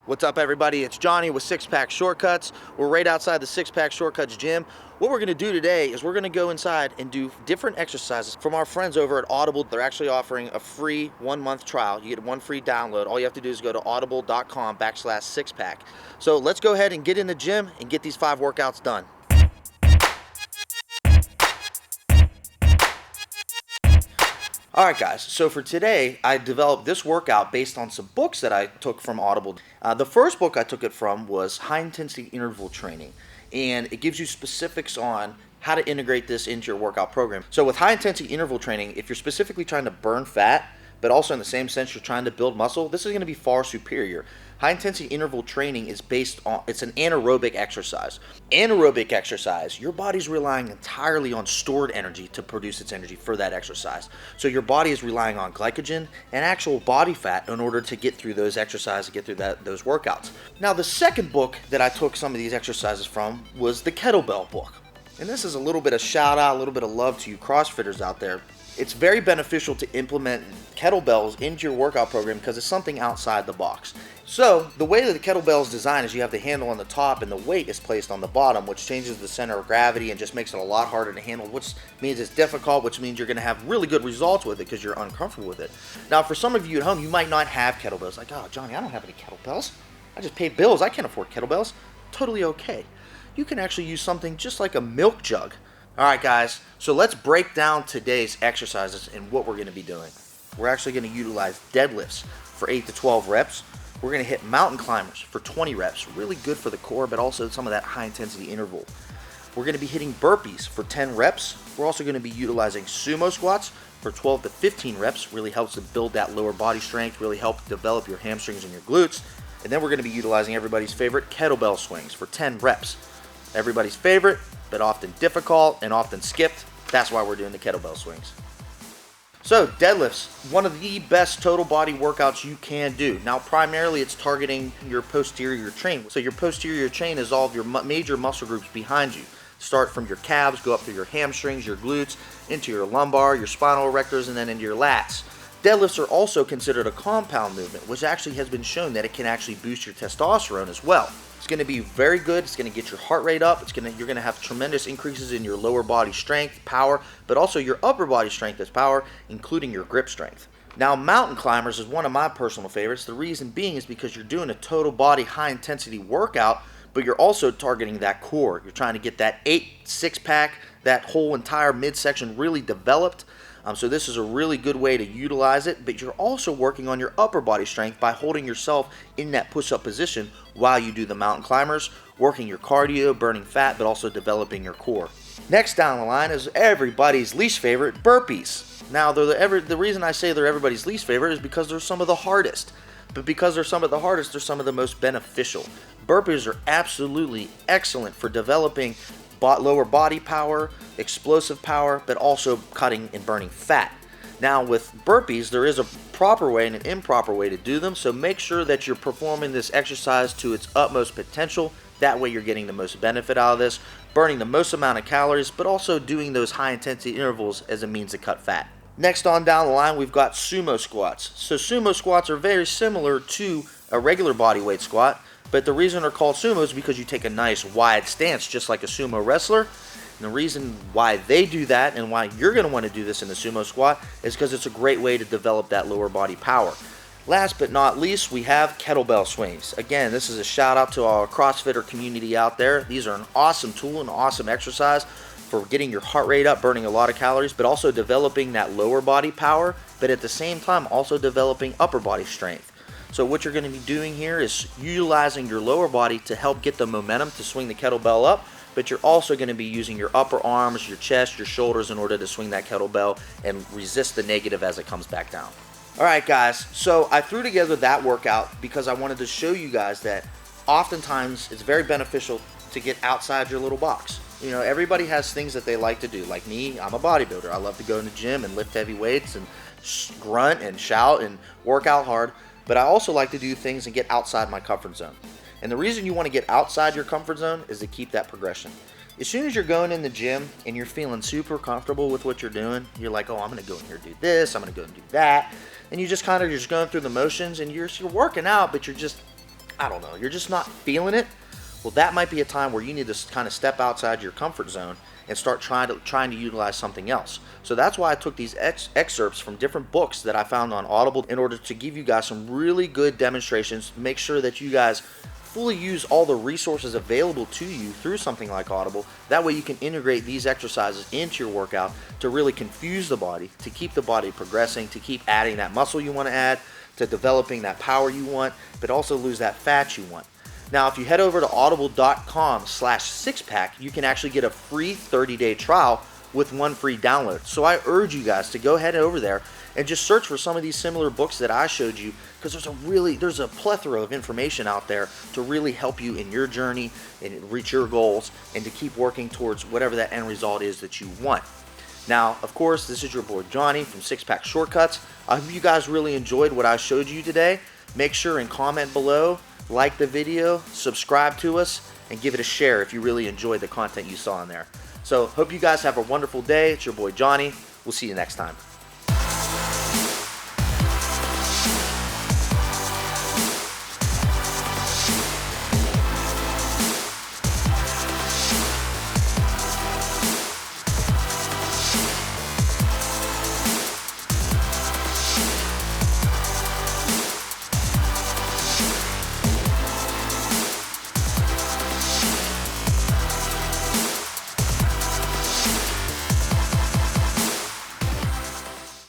What's up, everybody? It's Johnny with Six Pack Shortcuts. We're right outside the Six Pack Shortcuts gym. What we're gonna do today is we're gonna go inside and do different exercises from our friends over at Audible. They're actually offering a free 1-month trial. You get one free download. All you have to do is go to audible.com/sixpack. So let's go ahead and get in the gym and get these 5 workouts done. All right, guys, so for today, I developed this workout based on some books that I took from Audible. The first book I took it from was High Intensity Interval Training, and it gives you specifics on how to integrate this into your workout program. So with high intensity interval training, if you're specifically trying to burn fat, but also in the same sense you're trying to build muscle, this is going to be far superior. High intensity interval training is based on, it's an anaerobic exercise. Anaerobic exercise, your body's relying entirely on stored energy to produce its energy for that exercise. So your body is relying on glycogen and actual body fat in order to get through those exercises, get through those workouts. Now the second book that I took some of these exercises from was the Kettlebell book. And this is a little bit of shout out, a little bit of love to you CrossFitters out there. It's very beneficial to implement kettlebells into your workout program because it's something outside the box. So the way that the kettlebell is designed is you have the handle on the top and the weight is placed on the bottom, which changes the center of gravity and just makes it a lot harder to handle, which means it's difficult, which means you're going to have really good results with it because you're uncomfortable with it. Now for some of you at home, you might not have kettlebells. Like, oh, Johnny, I don't have any kettlebells. I just pay bills. I can't afford kettlebells. Totally okay. You can actually use something just like a milk jug. All right, guys, so let's break down today's exercises and what we're going to be doing. We're actually going to utilize deadlifts for 8 to 12 reps. We're going to hit mountain climbers for 20 reps, really good for the core, but also some of that high intensity interval. We're going to be hitting burpees for 10 reps. We're also going to be utilizing sumo squats for 12 to 15 reps, really helps to build that lower body strength, really help develop your hamstrings and your glutes. And then we're going to be utilizing everybody's favorite kettlebell swings for 10 reps. Everybody's favorite, but often difficult and often skipped. That's why we're doing the kettlebell swings. So deadlifts, one of the best total body workouts you can do. Now primarily it's targeting your posterior chain. So your posterior chain is all of your major muscle groups behind you. Start from your calves, go up through your hamstrings, your glutes, into your lumbar, your spinal erectors, and then into your lats. Deadlifts are also considered a compound movement, which actually has been shown that it can actually boost your testosterone as well. It's going to be very good. It's going to get your heart rate up. You're going to have tremendous increases in your lower body strength, power, but also your upper body strength as power, including your grip strength. Now, mountain climbers is one of my personal favorites. The reason being is because you're doing a total body high intensity workout, but you're also targeting that core. You're trying to get that 6-pack, that whole entire midsection really developed. So this is a really good way to utilize it, but you're also working on your upper body strength by holding yourself in that push-up position while you do the mountain climbers, working your cardio, burning fat, but also developing your core. Next down the line is everybody's least favorite, burpees. Now, the reason I say they're everybody's least favorite is because they're some of the hardest. But because they're some of the hardest, they're some of the most beneficial. Burpees are absolutely excellent for developing lower body power, explosive power, but also cutting and burning fat. Now with burpees, there is a proper way and an improper way to do them, so make sure that you're performing this exercise to its utmost potential. That way you're getting the most benefit out of this, burning the most amount of calories, but also doing those high intensity intervals as a means to cut fat. Next on down the line, we've got sumo squats. So sumo squats are very similar to a regular bodyweight squat, but the reason they're called sumo is because you take a nice wide stance just like a sumo wrestler. And the reason why they do that and why you're going to want to do this in the sumo squat is because it's a great way to develop that lower body power. Last but not least, we have kettlebell swings. Again, this is a shout out to our CrossFitter community out there. These are an awesome tool and awesome exercise for getting your heart rate up, burning a lot of calories, but also developing that lower body power, but at the same time also developing upper body strength. So what you're going to be doing here is utilizing your lower body to help get the momentum to swing the kettlebell up, but you're also going to be using your upper arms, your chest, your shoulders in order to swing that kettlebell and resist the negative as it comes back down. All right, guys, so I threw together that workout because I wanted to show you guys that oftentimes it's very beneficial to get outside your little box. You know, everybody has things that they like to do. Like me, I'm a bodybuilder. I love to go in the gym and lift heavy weights and grunt and shout and work out hard. But I also like to do things and get outside my comfort zone. And the reason you want to get outside your comfort zone is to keep that progression. As soon as you're going in the gym and you're feeling super comfortable with what you're doing, you're like, oh, I'm going to go in here and do this, I'm going to go and do that. And you just kind of just going through the motions and you're working out, but you're just I don't know, you're just not feeling it, well, that might be a time where you need to kind of step outside your comfort zone and start trying to utilize something else. So that's why I took these excerpts from different books that I found on Audible in order to give you guys some really good demonstrations, make sure that you guys fully use all the resources available to you through something like Audible. That way you can integrate these exercises into your workout to really confuse the body, to keep the body progressing, to keep adding that muscle you want to add, to developing that power you want, but also lose that fat you want. Now, if you head over to audible.com/sixpack, you can actually get a free 30-day trial with one free download. So I urge you guys to go ahead over there and just search for some of these similar books that I showed you, because there's a plethora of information out there to really help you in your journey and reach your goals and to keep working towards whatever that end result is that you want. Now, of course, this is your boy Johnny from Six Pack Shortcuts. I hope you guys really enjoyed what I showed you today. Make sure and comment below, like the video, subscribe to us, and give it a share if you really enjoyed the content you saw in there. So, hope you guys have a wonderful day. It's your boy Johnny. We'll see you next time.